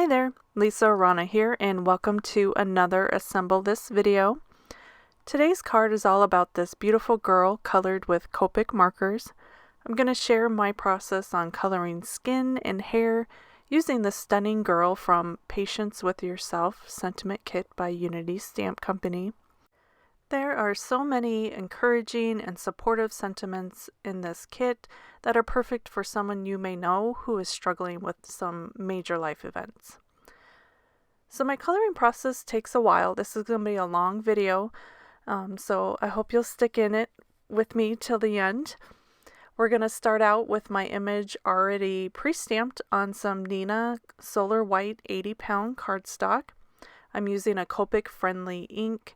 Hi there, Lisa Arana here, and welcome to another Assemble This video. Today's card is all about this beautiful girl colored with Copic markers. I'm going to share my process on coloring skin and hair using the stunning girl from Patience with Yourself sentiment kit by Unity Stamp Company. There are so many encouraging and supportive sentiments in this kit that are perfect for someone you may know who is struggling with some major life events. So my coloring process takes a while. This is going to be a long video, so I hope you'll stick in it with me till the end. We're going to start out with my image already pre-stamped on some Nina Solar White 80-pound cardstock. I'm using a Copic friendly ink.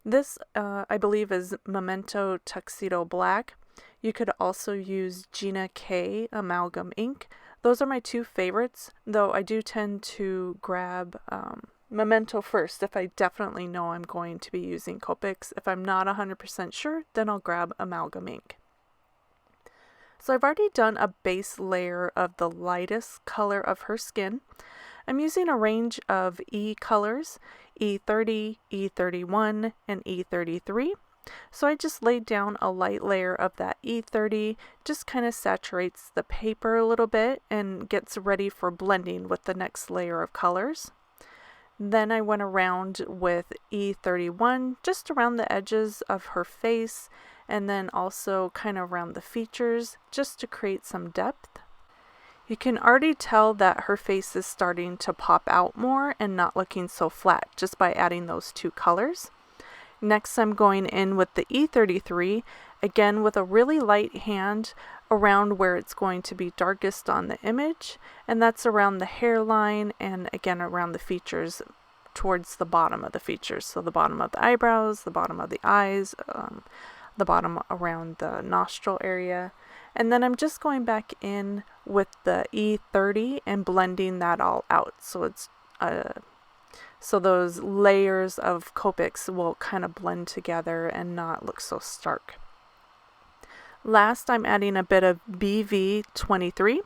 This, I believe, is Memento Tuxedo Black. You could also use Gina K Amalgam ink. Those are my two favorites, though I do tend to grab Memento first if I definitely know I'm going to be using Copics. If I'm not 100% sure, then I'll grab Amalgam ink. So I've already done a base layer of the lightest color of her skin. I'm using a range of E colors, E30, E31, and E33. So I just laid down a light layer of that E30, just kind of saturates the paper a little bit and gets ready for blending with the next layer of colors. Then I went around with E31, just around the edges of her face, and then also kind of around the features, just to create some depth. You can already tell that her face is starting to pop out more and not looking so flat just by adding those two colors. Next, I'm going in with the E33, again with a really light hand around where it's going to be darkest on the image, and that's around the hairline and again around the features towards the bottom of the features. So the bottom of the eyebrows, the bottom of the eyes, the bottom around the nostril area. And then I'm just going back in with the E30 and blending that all out. So it's so those layers of Copics will kind of blend together and not look so stark. Last, I'm adding a bit of BV23.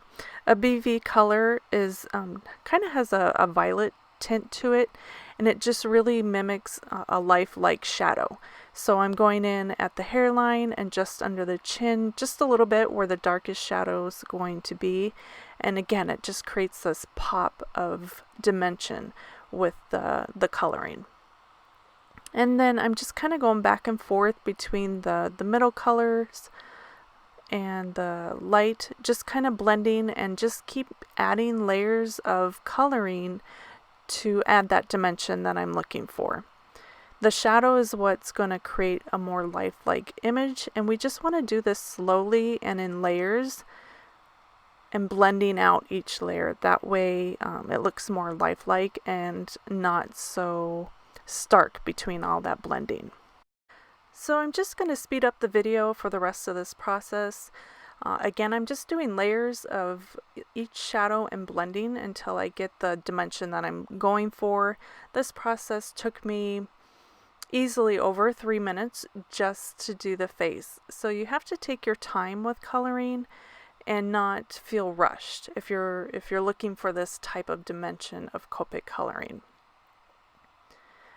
A BV color is kind of has a violet tint to it, and it just really mimics a lifelike shadow. So I'm going in at the hairline and just under the chin, just a little bit where the darkest shadow is going to be. And again, it just creates this pop of dimension with the coloring. And then I'm just kind of going back and forth between the middle colors and the light, just kind of blending and just keep adding layers of coloring to add that dimension that I'm looking for. The shadow is what's going to create a more lifelike image, and we just want to do this slowly and in layers and blending out each layer. That way it looks more lifelike and not so stark between all that blending. So I'm just going to speed up the video for the rest of this process. Again, I'm just doing layers of each shadow and blending until I get the dimension that I'm going for. This process took me easily over 3 minutes just to do the face. So you have to take your time with coloring and not feel rushed if you're looking for this type of dimension of Copic coloring.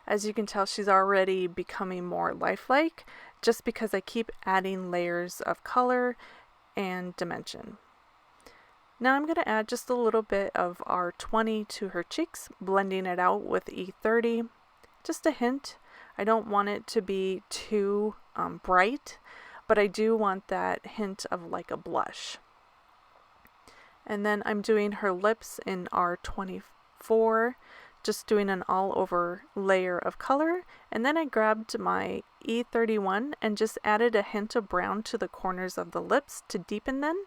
As you can tell, she's already becoming more lifelike just because I keep adding layers of color and dimension. Now I'm going to add just a little bit of R20 to her cheeks, blending it out with E30. Just a hint. I don't want it to be too bright, but I do want that hint of like a blush. And then I'm doing her lips in R24, just doing an all over layer of color. And then I grabbed my E31 and just added a hint of brown to the corners of the lips to deepen them.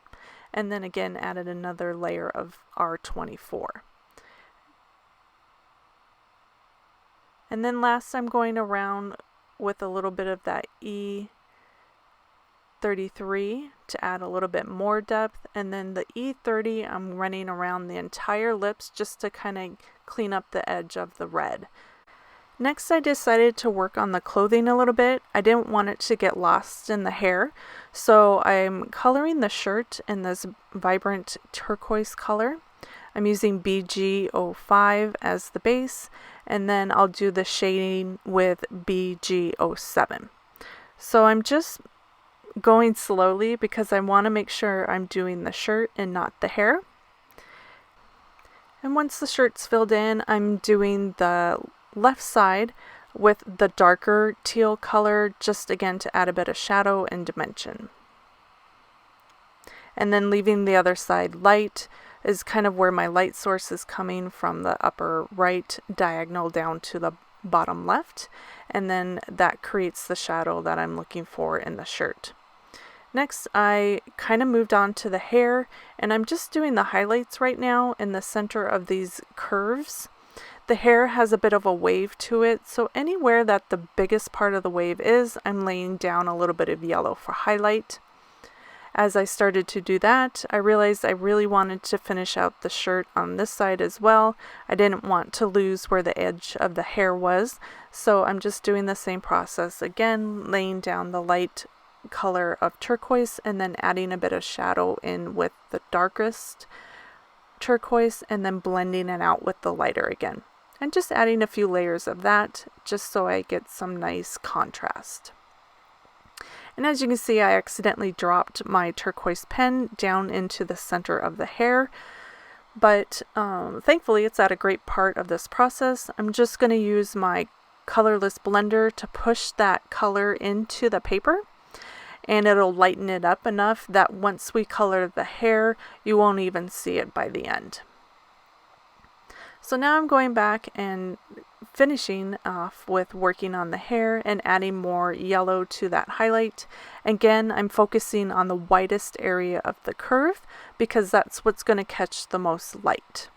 And then again added another layer of R24. And then last, I'm going around with a little bit of that E33 to add a little bit more depth. And then the E30, I'm running around the entire lips just to kind of clean up the edge of the red. Next, I decided to work on the clothing a little bit. I didn't want it to get lost in the hair, so I'm coloring the shirt in this vibrant turquoise color. I'm using BG05 as the base, and then I'll do the shading with BG07. So I'm just going slowly because I want to make sure I'm doing the shirt and not the hair. And once the shirt's filled in, I'm doing the left side with the darker teal color, just again to add a bit of shadow and dimension. And then leaving the other side light is kind of where my light source is coming from, the upper right diagonal down to the bottom left, and then that creates the shadow that I'm looking for in the shirt. Next, I kind of moved on to the hair, and I'm just doing the highlights right now in the center of these curves. The hair has a bit of a wave to it, so anywhere that the biggest part of the wave is, I'm laying down a little bit of yellow for highlight. As I started to do that, I realized I really wanted to finish out the shirt on this side as well. I didn't want to lose where the edge of the hair was, so I'm just doing the same process again, laying down the light color of turquoise and then adding a bit of shadow in with the darkest turquoise and then blending it out with the lighter again. And just adding a few layers of that just so I get some nice contrast. And as you can see, I accidentally dropped my turquoise pen down into the center of the hair, but thankfully it's at a great part of this process. I'm just going to use my colorless blender to push that color into the paper, and it'll lighten it up enough that once we color the hair, you won't even see it by the end. So now I'm going back and finishing off with working on the hair and adding more yellow to that highlight. Again, I'm focusing on the widest area of the curve because that's what's going to catch the most light.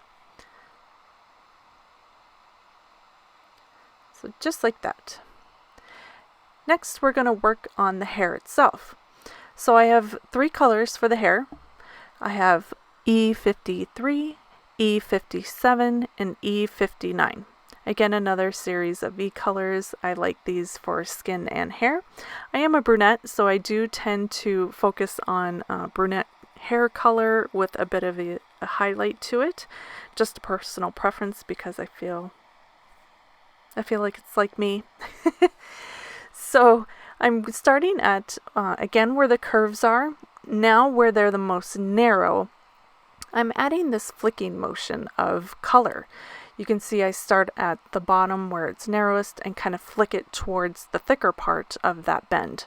So just like that. Next, we're going to work on the hair itself. So I have 3 colors for the hair. I have E53, E57, and E59. Again, another series of E colors. I like these for skin and hair. I am a brunette, so I do tend to focus on brunette hair color with a bit of a highlight to it. Just a personal preference because I feel like it's like me. So I'm starting at, again, where the curves are. Now where they're the most narrow, I'm adding this flicking motion of color. You can see I start at the bottom where it's narrowest and kind of flick it towards the thicker part of that bend.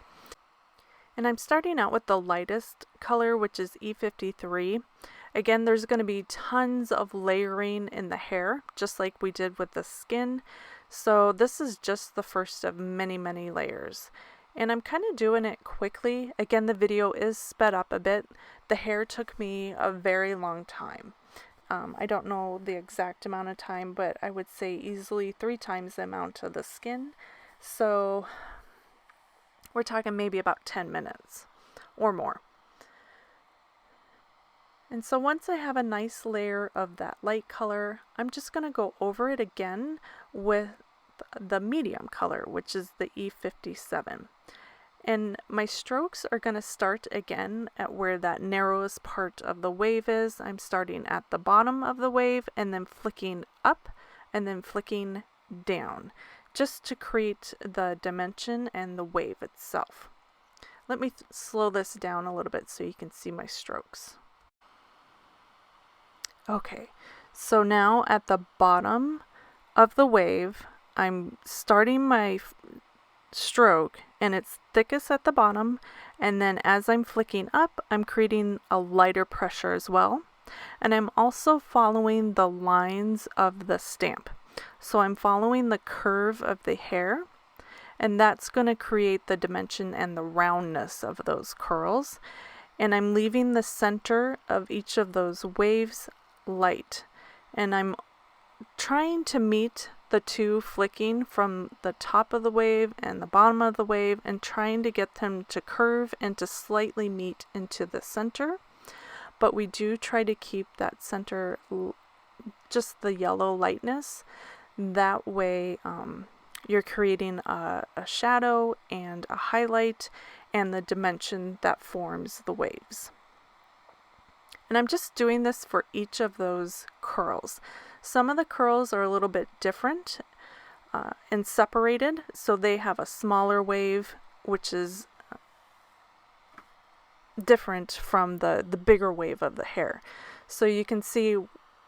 And I'm starting out with the lightest color, which is E53. Again, there's going to be tons of layering in the hair, just like we did with the skin. So this is just the first of many, many layers. And I'm kind of doing it quickly. Again, the video is sped up a bit. The hair took me a very long time. I don't know the exact amount of time, but I would say easily 3 times the amount of the skin. So we're talking maybe about 10 minutes or more. And so once I have a nice layer of that light color, I'm just going to go over it again with the medium color, which is the E57. And my strokes are going to start again at where that narrowest part of the wave is. I'm starting at the bottom of the wave and then flicking up and then flicking down, just to create the dimension and the wave itself. Let me slow this down a little bit so you can see my strokes. Okay, so now at the bottom of the wave, I'm starting my stroke and it's thickest at the bottom, and then as I'm flicking up, I'm creating a lighter pressure as well. And I'm also following the lines of the stamp. So I'm following the curve of the hair, and that's going to create the dimension and the roundness of those curls. And I'm leaving the center of each of those waves light, and I'm trying to meet the 2 flicking from the top of the wave and the bottom of the wave, and trying to get them to curve and to slightly meet into the center. But we do try to keep that center just the yellow lightness. That way you're creating a shadow and a highlight and the dimension that forms the waves. And I'm just doing this for each of those curls. Some of the curls are a little bit different and separated, so they have a smaller wave, which is different from the bigger wave of the hair. So you can see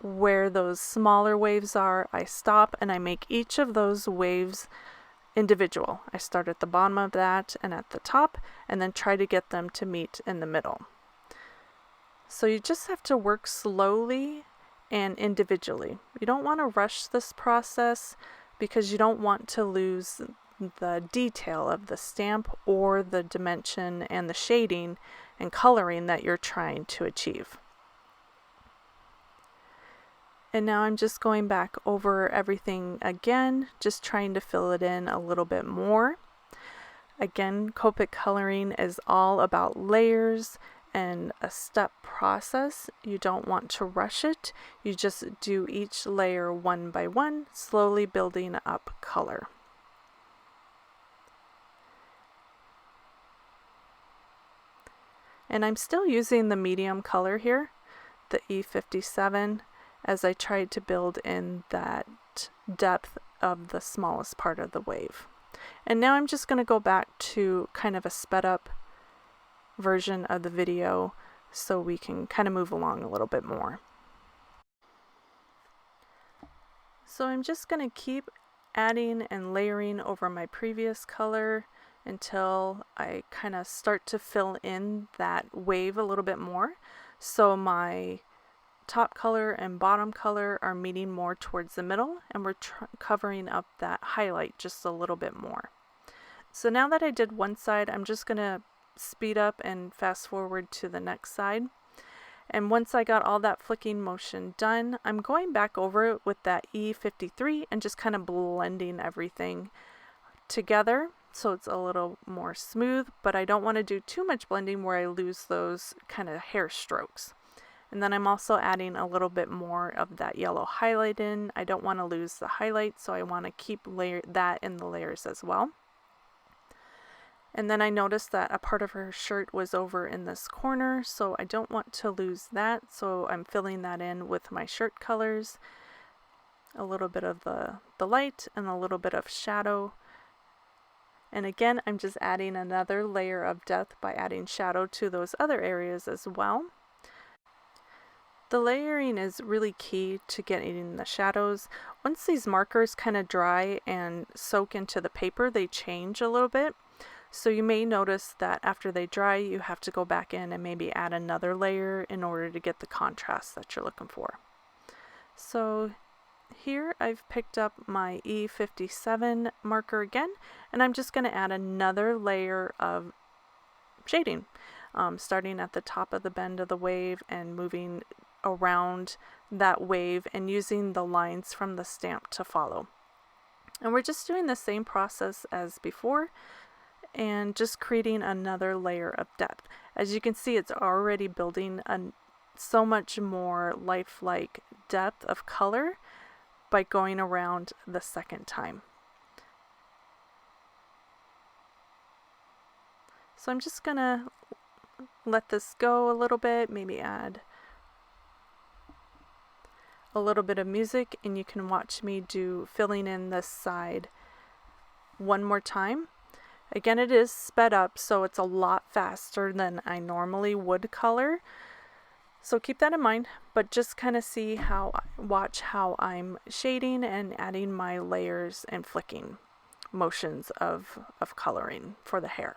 where those smaller waves are. I stop and I make each of those waves individual. I start at the bottom of that and at the top, and then try to get them to meet in the middle. So you just have to work slowly and individually. You don't want to rush this process because you don't want to lose the detail of the stamp or the dimension and the shading and coloring that you're trying to achieve. And now I'm just going back over everything again, just trying to fill it in a little bit more. Again, Copic coloring is all about layers and a step process. You don't want to rush it. You just do each layer one by one, slowly building up color. And I'm still using the medium color here, the E57, as I tried to build in that depth of the smallest part of the wave. And now I'm just going to go back to kind of a sped up version of the video so we can kind of move along a little bit more. So I'm just going to keep adding and layering over my previous color until I kind of start to fill in that wave a little bit more. So my top color and bottom color are meeting more towards the middle, and we're covering up that highlight just a little bit more. So now that I did one side, I'm just going to speed up and fast forward to the next side. And once I got all that flicking motion done, I'm going back over it with that E53 and just kind of blending everything together so it's a little more smooth, but I don't want to do too much blending where I lose those kind of hair strokes. And then I'm also adding a little bit more of that yellow highlight in. I don't want to lose the highlight, so I want to keep that in the layers as well. And then I noticed that a part of her shirt was over in this corner, so I don't want to lose that, so I'm filling that in with my shirt colors. A little bit of the light and a little bit of shadow. And again, I'm just adding another layer of depth by adding shadow to those other areas as well. The layering is really key to getting the shadows. Once these markers kind of dry and soak into the paper, they change a little bit. So you may notice that after they dry, you have to go back in and maybe add another layer in order to get the contrast that you're looking for. So here I've picked up my E57 marker again, and I'm just going to add another layer of shading, starting at the top of the bend of the wave and moving around that wave and using the lines from the stamp to follow. And we're just doing the same process as before and just creating another layer of depth. As you can see, it's already building so much more lifelike depth of color by going around the second time. So I'm just gonna let this go a little bit, maybe add a little bit of music, and you can watch me filling in this side one more time. Again, it is sped up, so it's a lot faster than I normally would color. So keep that in mind, but just kind of watch how I'm shading and adding my layers and flicking motions of coloring for the hair.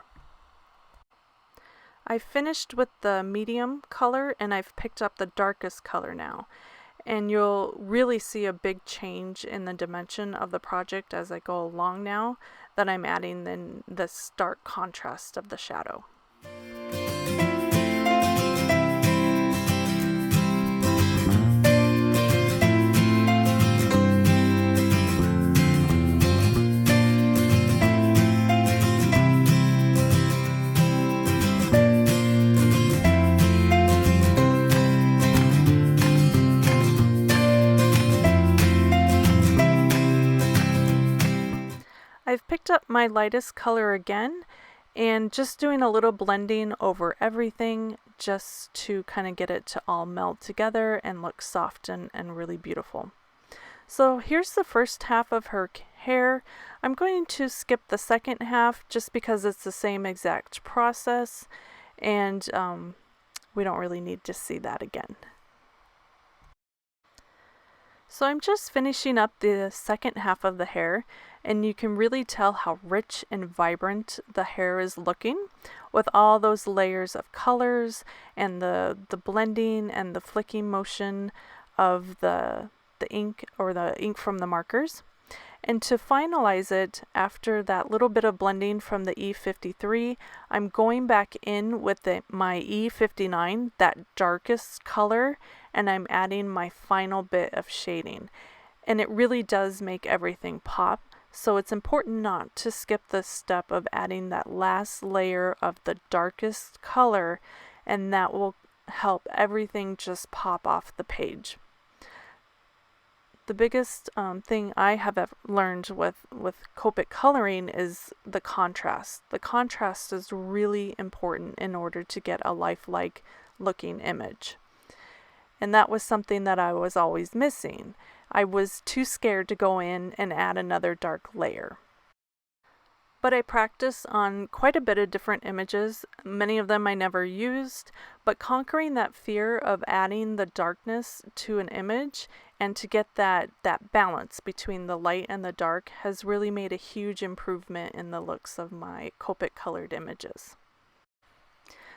I finished with the medium color and I've picked up the darkest color now. And you'll really see a big change in the dimension of the project as I go along now that I'm adding in the stark contrast of the shadow. I've picked up my lightest color again and just doing a little blending over everything just to kind of get it to all meld together and look soft and really beautiful. So here's the first half of her hair. I'm going to skip the second half just because it's the same exact process, and we don't really need to see that again. So I'm just finishing up the second half of the hair, and you can really tell how rich and vibrant the hair is looking with all those layers of colors and the blending and the flicking motion of the ink, or the ink from the markers. And to finalize it, after that little bit of blending from the E53, I'm going back in with my E59, that darkest color, and I'm adding my final bit of shading. And it really does make everything pop, so it's important not to skip the step of adding that last layer of the darkest color, and that will help everything just pop off the page. The biggest thing I have learned with Copic coloring is the contrast. The contrast is really important in order to get a lifelike looking image. And that was something that I was always missing. I was too scared to go in and add another dark layer. But I practiced on quite a bit of different images. Many of them I never used, but conquering that fear of adding the darkness to an image and to get that balance between the light and the dark has really made a huge improvement in the looks of my Copic colored images.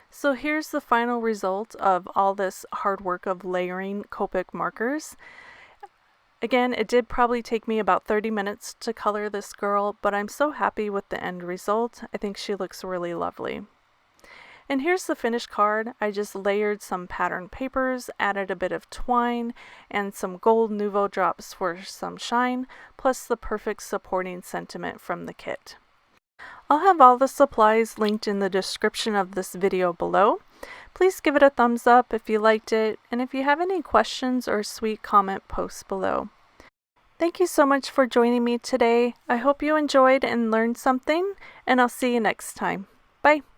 So here's the final result of all this hard work of layering Copic markers. Again, it did probably take me about 30 minutes to color this girl, but I'm so happy with the end result. I think she looks really lovely. And here's the finished card. I just layered some pattern papers, added a bit of twine, and some gold Nouveau drops for some shine, plus the perfect supporting sentiment from the kit. I'll have all the supplies linked in the description of this video below. Please give it a thumbs up if you liked it, and if you have any questions or sweet comment, post below. Thank you so much for joining me today. I hope you enjoyed and learned something, and I'll see you next time. Bye!